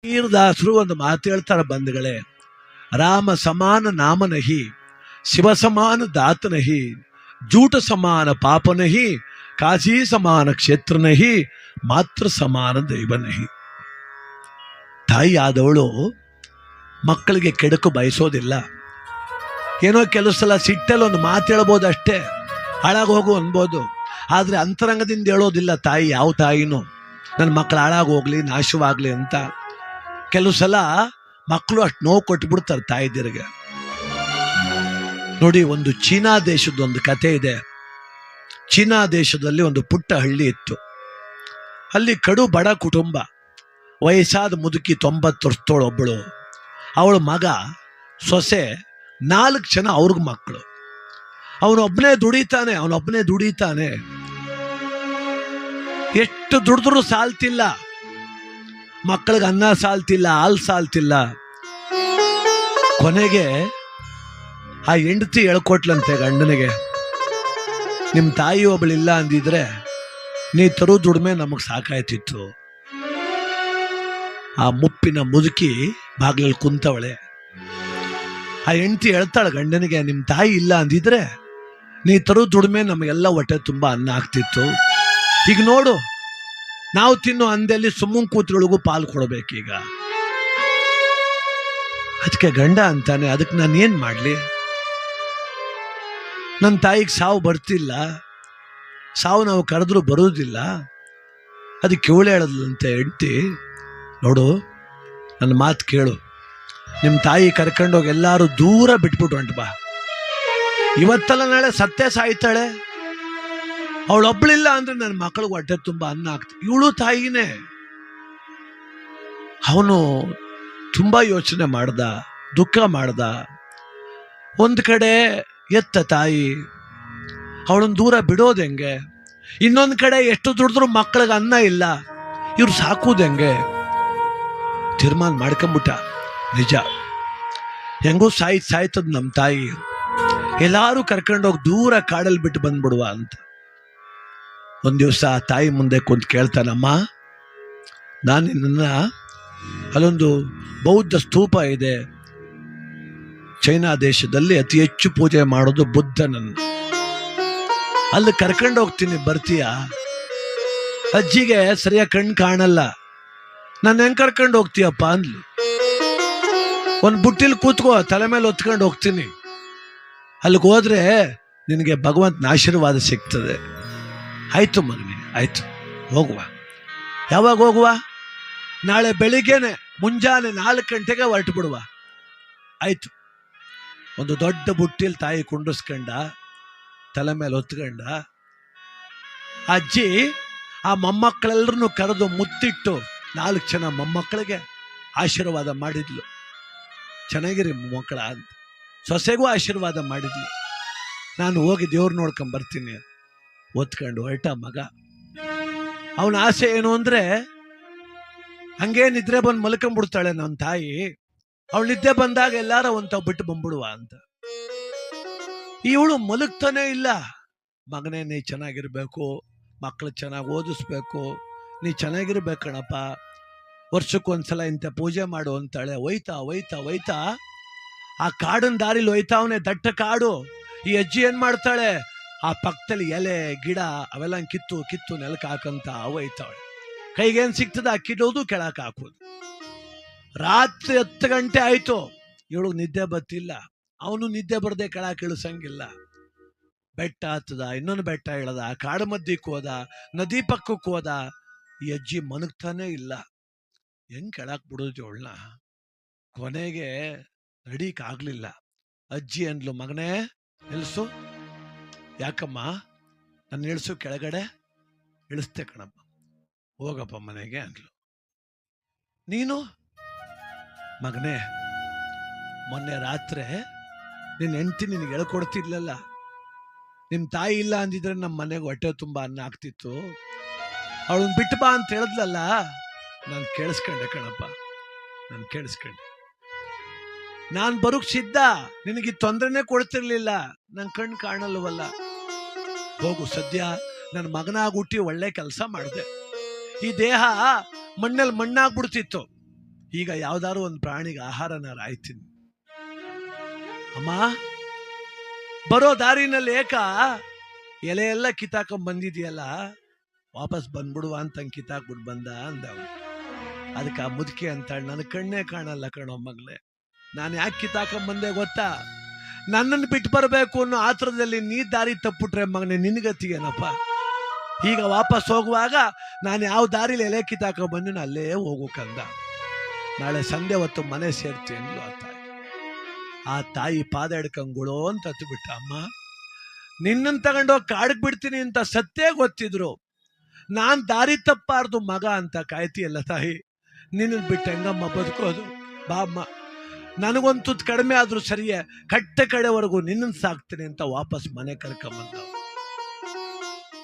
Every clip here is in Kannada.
ಕಬೀರದಾಸರು ಒಂದು ಮಾತು ಹೇಳ್ತಾರೆ ಬಂಧುಗಳೇ, ರಾಮ ಸಮಾನ ನಾಮ ನಹಿ, ಶಿವ ಸಮಾನ ದಾತ ನಹಿ, ಜೂಟ ಸಮಾನ ಪಾಪ ನಹಿ, ಕಾಶಿ ಸಮಾನ ಕ್ಷೇತ್ರ ನಹಿ, ಮಾತೃ ಸಮಾನ ದೈವ ನಹಿ. ತಾಯಿ ಆದವಳು ಮಕ್ಕಳಿಗೆ ಕೆಡಕು ಬಯಸೋದಿಲ್ಲ. ಏನೋ ಕೆಲವು ಸಲ ಸಿಟ್ಟಲ್ಲಿ ಒಂದು ಮಾತು ಹೇಳ್ಬೋದು ಅಷ್ಟೇ, ಹಾಳಾಗೋಗು ಅನ್ಬೋದು. ಆದರೆ ಅಂತರಂಗದಿಂದ ಹೇಳೋದಿಲ್ಲ ತಾಯಿ, ಯಾವ ತಾಯಿನೂ ನನ್ನ ಮಕ್ಕಳು ಹಾಳಾಗೋಗ್ಲಿ ನಾಶವಾಗಲಿ ಅಂತ. ಕೆಲವು ಸಲ ಮಕ್ಕಳು ಅಷ್ಟು ನೋವು ಕೊಟ್ಬಿಡ್ತಾರೆ ತಾಯಿದಿರಿಗೆ. ನೋಡಿ, ಒಂದು ಚೀನಾ ದೇಶದ ಒಂದು ಕತೆ ಇದೆ. ಚೀನಾ ದೇಶದಲ್ಲಿ ಒಂದು ಪುಟ್ಟ ಹಳ್ಳಿ ಇತ್ತು. ಅಲ್ಲಿ ಕಡು ಬಡ ಕುಟುಂಬ. ವಯಸ್ಸಾದ ಮುದುಕಿ 90 ವರ್ಷದೊಳೊಬ್ಬಳು, ಅವಳ ಮಗ ಸೊಸೆ, 4 ಜನ ಅವ್ರಿಗೆ ಮಕ್ಕಳು. ಅವನೊಬ್ಬನೇ ದುಡಿತಾನೆ. ಎಷ್ಟು ದುಡಿದ್ರೂ ಸಾಲ್ತಿಲ್ಲ, ಮಕ್ಕಳಿಗೆ ಅನ್ನ ಸಾಲ್ತಿಲ್ಲ, ಹಾಲು ಸಾಲ್ತಿಲ್ಲ. ಕೊನೆಗೆ ಆ ಹೆಂಡತಿ ಹೇಳ್ಕೊಟ್ಲಂತೆ ಗಂಡನಿಗೆ, ನಿಮ್ಮ ತಾಯಿ ಒಬ್ಬಳಿಲ್ಲ ಅಂದಿದ್ರೆ ನೀ ತರೋ ದುಡಿಮೆ ನಮಗೆ ಸಾಕಾಯ್ತಿತ್ತು. ಆ ಮುಪ್ಪಿನ ಮುದುಕಿ ಬಾಗ್ಲಲ್ಲಿ ಕುಂತವಳೆ. ಆ ಹೆಂಡತಿ ಹೇಳ್ತಾಳೆ ಗಂಡನಿಗೆ, ನಿಮ್ಮ ತಾಯಿ ಇಲ್ಲ ಅಂದಿದ್ರೆ ನೀ ತರೋ ದುಡಿಮೆ ನಮಗೆಲ್ಲ ಹೊಟ್ಟೆ ತುಂಬ ಅನ್ನ ಆಗ್ತಿತ್ತು. ಈಗ ನೋಡು, ನಾವು ತಿನ್ನೋ ಅಂದಲ್ಲಿ ಸುಮ್ಮನೆ ಕೂತ್ರೊಳಗೂ ಪಾಲು ಕೊಡಬೇಕೀಗ. ಅದಕ್ಕೆ ಗಂಡ ಅಂತಾನೆ, ಅದಕ್ಕೆ ನಾನು ಏನು ಮಾಡಲಿ? ನನ್ನ ತಾಯಿಗೆ ಸಾವು ಬರ್ತಿಲ್ಲ, ಸಾವು ನಾವು ಕರೆದ್ರೂ ಬರೋದಿಲ್ಲ. ಅದಕ್ಕೆ ಇವಳು ಹೇಳದ್ಲಂತೆ ಹೆಂಡತಿ, ನೋಡು ನನ್ನ ಮಾತು ಕೇಳು, ನಿಮ್ಮ ತಾಯಿ ಕರ್ಕೊಂಡೋಗಿ ಎಲ್ಲರೂ ದೂರ ಬಿಟ್ಬಿಟ್ಟು ಹೊಂಟು ಬಾ. ಇವತ್ತಲ್ಲ ನಾಳೆ ಸತ್ತೇ ಸಾಯ್ತಾಳೆ. ಅವಳೊಬ್ಬಳಿಲ್ಲ ಅಂದ್ರೆ ನನ್ನ ಮಕ್ಕಳಿಗೆ ಹೊಟ್ಟೆ ತುಂಬ ಅನ್ನ ಆಗ್ತದೆ. ಇವಳು ತಾಯಿನೇ. ಅವನು ತುಂಬ ಯೋಚನೆ ಮಾಡ್ದ, ದುಃಖ ಮಾಡ್ದ. ಒಂದು ಕಡೆ ಎತ್ತ ತಾಯಿ, ಅವಳನ್ನ ದೂರ ಬಿಡೋದು ಹೆಂಗೆ? ಇನ್ನೊಂದು ಕಡೆ ಎಷ್ಟು ದುಡಿದ್ರು ಮಕ್ಕಳಿಗೆ ಅನ್ನ ಇಲ್ಲ, ಇವ್ರು ಸಾಕೋದು ಹೆಂಗೆ? ತೀರ್ಮಾನ ಮಾಡ್ಕೊಂಬಿಟ್ಟ, ನಿಜ ಹೆಂಗೂ ಸಾಯ್ತದ ನಮ್ಮ ತಾಯಿ, ಎಲ್ಲರೂ ಕರ್ಕೊಂಡೋಗಿ ದೂರ ಕಾಡಲ್ಲಿ ಬಿಟ್ಟು ಬಂದ್ಬಿಡುವ ಅಂತ. ಒಂದು ದಿವಸ ತಾಯಿ ಮುಂದೆ ಕುಂತು ಕೇಳ್ತಾನಮ್ಮ, ನಾನು ನಿನ್ನ, ಅಲ್ಲೊಂದು ಬೌದ್ಧ ಸ್ತೂಪ ಇದೆ, ಚೈನಾ ದೇಶದಲ್ಲಿ ಅತಿ ಹೆಚ್ಚು ಪೂಜೆ ಮಾಡೋದು ಬುದ್ಧನನ್ನು, ಅಲ್ಲಿ ಕರ್ಕೊಂಡು ಹೋಗ್ತೀನಿ, ಬರ್ತೀಯಾ? ಅಜ್ಜಿಗೆ ಸರಿಯಾಗಿ ಕಣ್ಣು ಕಾಣಲ್ಲ, ನಾನು ಹೆಂಗೆ ಕರ್ಕೊಂಡು ಹೋಗ್ತೀಯಪ್ಪ ಅಂದ್ಲು. ಒಂದು ಬುಟ್ಟಿಲಿ ಕೂತ್ಕೋ, ತಲೆ ಮೇಲೆ ಹೊತ್ಕೊಂಡು ಹೋಗ್ತೀನಿ, ಅಲ್ಲಿಗೆ ಹೋದ್ರೆ ನಿನಗೆ ಭಗವಂತನ ಆಶೀರ್ವಾದ ಸಿಗ್ತದೆ. ಆಯ್ತು ಮಗನೇ, ಆಯ್ತು ಹೋಗುವ. ಯಾವಾಗ ಹೋಗುವ? ನಾಳೆ ಬೆಳಿಗ್ಗೆನೆ ಮುಂಜಾನೆ 4 ಗಂಟೆಗೆ ಹೊರಟು ಬಿಡುವ. ಆಯ್ತು. ಒಂದು ದೊಡ್ಡ ಬುಟ್ಟಿಲಿ ತಾಯಿ ಕುಂಡಿಸ್ಕೊಂಡ, ತಲೆ ಮೇಲೆ ಹೊತ್ಕೊಂಡ. ಅಜ್ಜಿ ಆ ಮೊಮ್ಮಕ್ಕಳೆಲ್ಲರನ್ನು ಕರೆದು ಮುತ್ತಿಟ್ಟು 4 ಜನ ಮೊಮ್ಮಕ್ಕಳಿಗೆ ಆಶೀರ್ವಾದ ಮಾಡಿದ್ಲು. ಚೆನ್ನಾಗಿರಿ ಮೊಮ್ಮಕ್ಕಳ ಅಂತ. ಸೊಸೆಗೂ ಆಶೀರ್ವಾದ ಮಾಡಿದ್ಲು. ನಾನು ಹೋಗಿ ದೇವ್ರು ನೋಡ್ಕೊಂಡ್ ಬರ್ತೀನಿ ಒತ್ಕೊಂಡು ಹೊರಟ ಮಗ. ಅವನ ಆಸೆ ಏನು ಅಂದ್ರೆ, ಹಂಗೇ ನಿದ್ರೆ ಬಂದು ಮಲ್ಕೊಂಡ್ಬಿಡ್ತಾಳೆ ನನ್ನ ತಾಯಿ, ಅವಳು ನಿದ್ದೆ ಬಂದಾಗ ಎಲ್ಲಾರ ಒಂತಾವ್ ಬಿಟ್ಟು ಬಂದ್ಬಿಡುವ ಅಂತ. ಇವಳು ಮಲಗ್ತಾನೆ ಇಲ್ಲ. ಮಗನೇ, ನೀ ಚೆನ್ನಾಗಿರ್ಬೇಕು, ಮಕ್ಕಳು ಚೆನ್ನಾಗಿ ಓದಿಸ್ಬೇಕು, ನೀ ಚೆನ್ನಾಗಿರ್ಬೇಕಣಪ್ಪ, ವರ್ಷಕ್ಕೊಂದ್ಸಲ ಇಂಥ ಪೂಜೆ ಮಾಡು ಅಂತಾಳೆ. ಒಯ್ತಾ ಆ ಕಾಡಿನ ದಾರಿಲಿ ಒಯ್ತಾವನೆ, ದಟ್ಟ ಕಾಡು. ಈ ಅಜ್ಜಿ ಏನ್ ಮಾಡ್ತಾಳೆ, ಆ ಪಕ್ಕದಲ್ಲಿ ಎಲೆ ಗಿಡ ಅವೆಲ್ಲ ಕಿತ್ತು ನೆಲಕ್ಕೆ ಹಾಕಂತ ಒಯ್ತಾವಳೆ. ಕೈಗೇನು ಸಿಗ್ತದೆ ಅಕ್ಕಿಡೋದು, ಕೆಳಕ್ಕೆ ಹಾಕೋದು. ರಾತ್ರಿ 10 ಗಂಟೆ ಆಯ್ತು, ಇವಳು ನಿದ್ದೆ ಬತ್ತಿಲ್ಲ. ಅವನು ನಿದ್ದೆ ಬರದೆ ಕೆಳಕ್ಕೆ ಇಳಿಸಂಗಿಲ್ಲ. ಬೆಟ್ಟ ಹತ್ತದ, ಇನ್ನೊಂದು ಬೆಟ್ಟ ಇಳದ, ಕಾಡು ಮಧ್ಯಕ್ಕೆ ಹೋದ, ನದಿ ಪಕ್ಕಕ್ಕೆ ಹೋದ. ಈ ಅಜ್ಜಿ ಮನಗ್ತಾನೆ ಇಲ್ಲ. ಹೆಂಗ್ ಕೆಳಕ್ ಬಿಡೋದು ಇವಳನ್ನ? ಕೊನೆಗೆ ನಡೀಕ್ ಆಗ್ಲಿಲ್ಲ. ಅಜ್ಜಿ ಅಂದ್ಲು, ಮಗನೇ ಇಳಿಸು. ಯಾಕಮ್ಮ? ನನ್ನ ಇಳಿಸು ಕೆಳಗಡೆ. ಇಳಿಸ್ತೆ ಕಣಪ್ಪ, ಹೋಗಪ್ಪ ಮನೆಗೆ ಅಂದ್ಲು. ನೀನು? ಮಗನೇ, ಮೊನ್ನೆ ರಾತ್ರಿ ನಿನ್ನ ಹೆಂಡತಿ ನಿನಗೆ ಹೇಳ್ಕೊಡ್ತಿರ್ಲಿಲ್ಲ, ನಿಮ್ಮ ತಾಯಿ ಇಲ್ಲ ಅಂದಿದ್ರೆ ನಮ್ಮ ಮನೆಗೆ ಹೊಟ್ಟೆ ತುಂಬ ಅನ್ನ ಆಗ್ತಿತ್ತು, ಅವಳನ್ನ ಬಿಟ್ಟು ಬಾ ಅಂತ ಹೇಳಿದ್ಲಲ್ಲ, ನಾನು ಕೇಳಿಸ್ಕೊಂಡೆ ಕಣಪ್ಪ, ನಾನು ಕೇಳಿಸ್ಕೊಂಡೆ. ನಾನು ಬರೋಕ್ ಸಿದ್ಧ, ನಿನಗೆ ತೊಂದರೆನೇ ಕೊಡ್ತಿರ್ಲಿಲ್ಲ, ನನ್ನ ಕಣ್ಣು ಕಾಣಲ್ವಲ್ಲ. ಹೋಗು, ಸದ್ಯ ನನ್ನ ಮಗನಾಗಿ ಹುಟ್ಟಿ ಒಳ್ಳೆ ಕೆಲಸ ಮಾಡಿದೆ. ಈ ದೇಹ ಮಣ್ಣಲ್ಲಿ ಮಣ್ಣಾಗ್ಬಿಡ್ತಿತ್ತು, ಈಗ ಯಾವ್ದಾದ್ರು ಒಂದು ಪ್ರಾಣಿಗೆ ಆಹಾರನ ರಾಯ್ತೀನಿ, ಅಮ್ಮ ಬರೋ ದಾರಿನಲ್ಲಿ ಎಲೆ ಎಲ್ಲ ಕಿತ್ತಾಕೊಂಡ್ ಬಂದಿದೆಯಲ್ಲ, ವಾಪಸ್ ಬಂದ್ಬಿಡುವ ಅಂತ ಕಿತ್ತಾಕ್ಬಿಟ್ಟು ಬಂದ ಅಂದ. ಅದಕ್ಕೆ ಆ ಮುದುಕಿ ಅಂತಾಳೆ, ನನ್ನ ಕಣ್ಣೇ ಕಾಣಲ್ಲ ಕಣೋ ಮಗಳೇ, ನಾನು ಯಾಕೆ ಕಿತ್ತಾಕೊಂಡ್ ಬಂದೆ ಗೊತ್ತಾ? ನನ್ನನ್ನು ಬಿಟ್ಟು ಬರಬೇಕು ಅನ್ನೋ ಆತರದಲ್ಲಿ ನೀ ದಾರಿ ತಪ್ಪುಟ್ರೆ ಮಗನೇ ನಿನ್ಗತಿಗೇನಪ್ಪ. ಈಗ ವಾಪಸ್ ಹೋಗುವಾಗ ನಾನು ಯಾವ ದಾರಿಲಿ ಎಲೆ ಕಿತ್ತಾಕೊಂಡ್ ಬಂದಿನ ಅಲ್ಲೇ ಹೋಗೋಕಂದ. ನಾಳೆ ಸಂಜೆ ಹೊತ್ತು ಮನೆ ಸೇರ್ತೀನಿ ಆ ತಾಯಿ ಪಾದ ಹಿಡ್ಕಂಗುಳೋ ಅಂತ ಹತ್ಬಿಟ್ಟ. ಅಮ್ಮ ನಿನ್ನನ್ನು ತಗೊಂಡೋಗಿ ಕಾಡಿಗೆ ಬಿಡ್ತೀನಿ ಅಂತ ಸತ್ತೇ ಗೊತ್ತಿದ್ರು ನಾನ್ ದಾರಿ ತಪ್ಪಾರ್ದು ಮಗ ಅಂತ ಕಾಯ್ತಿಯಲ್ಲ ತಾಯಿ, ನಿನ್ನ ಬಿಟ್ಟು ಹೆಂಗಮ್ಮ ಬದುಕೋದು? ಬಾ ಅಮ್ಮ, ನನಗೊಂದು ತುತ್ತು ಕಡಿಮೆ ಆದ್ರೂ ಸರಿಯೇ, ಕಟ್ಟ ಕಡೆವರೆಗೂ ನಿನ್ನನ್ನು ಸಾಕ್ತೀನಿ ಅಂತ ವಾಪಸ್ ಮನೆ ಕರ್ಕೊಂಬಂದ.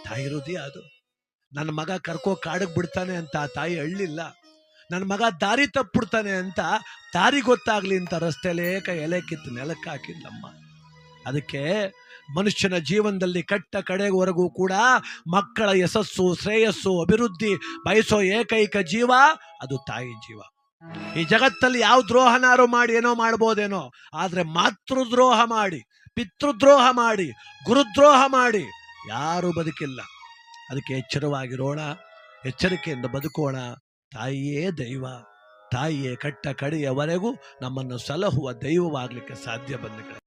ತಾಯಿ ಹೃದಯ ಅದು. ನನ್ನ ಮಗ ಕರ್ಕೋ ಕಾಡಿಗೆ ಬಿಡ್ತಾನೆ ಅಂತ ಆ ತಾಯಿ ಅಳ್ಳಿಲ್ಲ. ನನ್ನ ಮಗ ದಾರಿ ತಪ್ಪಿಡ್ತಾನೆ ಅಂತ ದಾರಿ ಗೊತ್ತಾಗ್ಲಿ ಅಂತ ರಸ್ತೆಲೇ ಎಲೆ ಕಿತ್ತು ನೆಲಕ್ಕೆ ಹಾಕಿಲ್ಲಮ್ಮ. ಅದಕ್ಕೆ ಮನುಷ್ಯನ ಜೀವನದಲ್ಲಿ ಕಟ್ಟ ಕಡೆವರೆಗೂ ಕೂಡ ಮಕ್ಕಳ ಯಶಸ್ಸು, ಶ್ರೇಯಸ್ಸು, ಅಭಿವೃದ್ಧಿ ಬಯಸೋ ಏಕೈಕ ಜೀವ ಅದು ತಾಯಿ ಜೀವ. ಈ ಜಗತ್ತಲ್ಲಿ ಯಾವ ದ್ರೋಹನಾರು ಮಾಡಿ ಏನೋ ಮಾಡ್ಬೋದೇನೋ, ಆದ್ರೆ ಮಾತೃದ್ರೋಹ ಮಾಡಿ, ಪಿತೃದ್ರೋಹ ಮಾಡಿ, ಗುರುದ್ರೋಹ ಮಾಡಿ ಯಾರು ಬದುಕಿಲ್ಲ. ಅದಕ್ಕೆ ಎಚ್ಚರವಾಗಿರೋಣ, ಎಚ್ಚರಿಕೆಯಿಂದ ಬದುಕೋಣ. ತಾಯಿಯೇ ದೈವ, ತಾಯಿಯೇ ಕಟ್ಟ ಕಡೆಯವರೆಗೂ ನಮ್ಮನ್ನು ಸಲಹುವ ದೈವವಾಗಲಿಕ್ಕೆ ಸಾಧ್ಯ ಬಂಧುಗಳೇ.